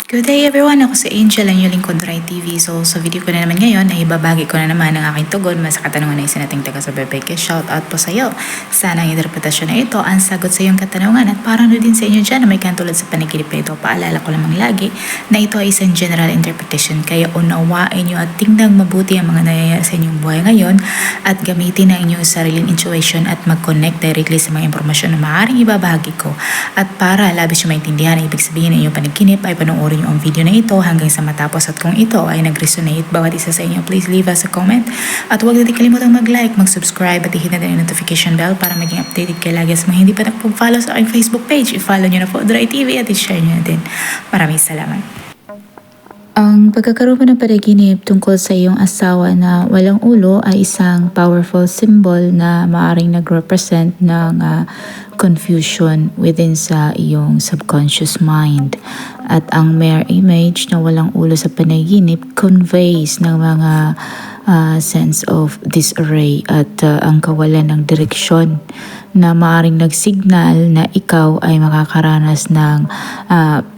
Good day everyone! Ako si Angel, ang inyong lingkod Rai TV. So sa video ko na naman ngayon ay ibabagi ko na naman ang aking tugon sa katanungan na isa nating taga sa Bebeke. Shout out po sa iyo. Sana ang interpretasyon na ito ang sagot sa iyong katanungan at para din sa inyo dyan na may katulad sa panaginip na ito. Paalala ko lamang lagi na ito ay isang general interpretation kaya unawain nyo at tingnan mabuti ang mga nangyayari sa inyong buhay ngayon at gamitin ang inyong sariling intuition at mag-connect directly sa mga impormasyon na maaaring ibabahagi ko. At para labis nyo maintindihan ang ibig sabihin ng inyong panaginip ay panoorin nyo ang video na ito hanggang sa matapos at kung ito ay nag-resonate bawat isa sa inyo, please leave us a comment at huwag natin kalimutang mag-like, mag-subscribe at i-hit natin ang notification bell para maging updated kayo lagi sa mga hindi pa nakapag-follow sa aking Facebook page. I-follow nyo na po Rai TV at i-share nyo na din. Maraming salamat. Ang pagkakaroon ng panaginip tungkol sa iyong asawa na walang ulo ay isang powerful symbol na maaaring nag-represent ng confusion within sa iyong subconscious mind. At ang mirror image na walang ulo sa panaginip conveys ng mga sense of disarray at ang kawalan ng direksyon na maaaring nagsignal na ikaw ay makakaranas ng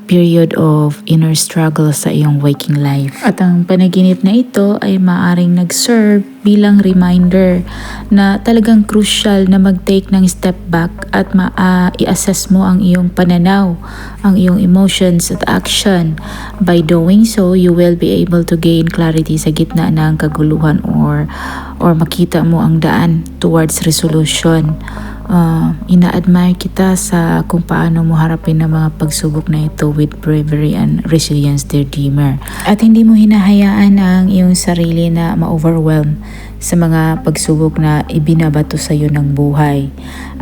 period of inner struggle sa iyong waking life. At ang panaginip na ito ay maaaring nag-serve bilang reminder na talagang crucial na mag-take ng step back at i-assess mo ang iyong pananaw, ang iyong emotions at action. By doing so, you will be able to gain clarity sa gitna ng kaguluhan or makita mo ang daan towards resolution. Ina-admire kita sa kung paano mo harapin ang mga pagsubok na ito with bravery and resilience, dear dreamer. At hindi mo hinahayaan ang iyong sarili na ma-overwhelm sa mga pagsubok na ibinabato sa iyo ng buhay.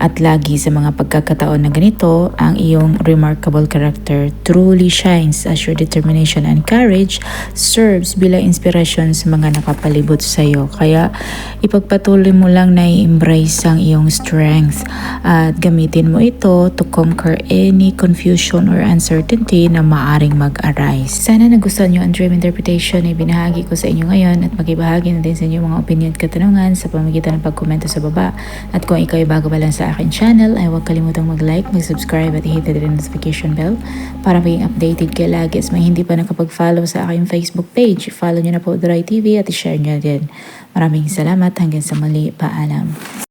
At lagi sa mga pagkakataon na ganito, ang iyong remarkable character truly shines as your determination and courage serves bilang inspirasyon sa mga nakapalibot sa iyo. Kaya ipagpatuloy mo lang na i-embrace ang iyong strength at gamitin mo ito to conquer any confusion or uncertainty na maaring mag-arise. Sana nagustuhan nyo ang dream interpretation na ibinahagi ko sa inyo ngayon at makibahagi na din sa inyo mga opinion at katanungan sa pamamagitan ng pagkomento sa baba. At kung ikaw ay bago pa lang sa akin channel ay huwag kalimutang mag-like, mag-subscribe at i-hit na rin notification bell para maging updated kayo lagi sa mga hindi pa nakapag-follow sa aking Facebook page. Follow nyo na po Rai TV at i-share nyo na din. Maraming salamat. Hanggang sa muli. Paalam.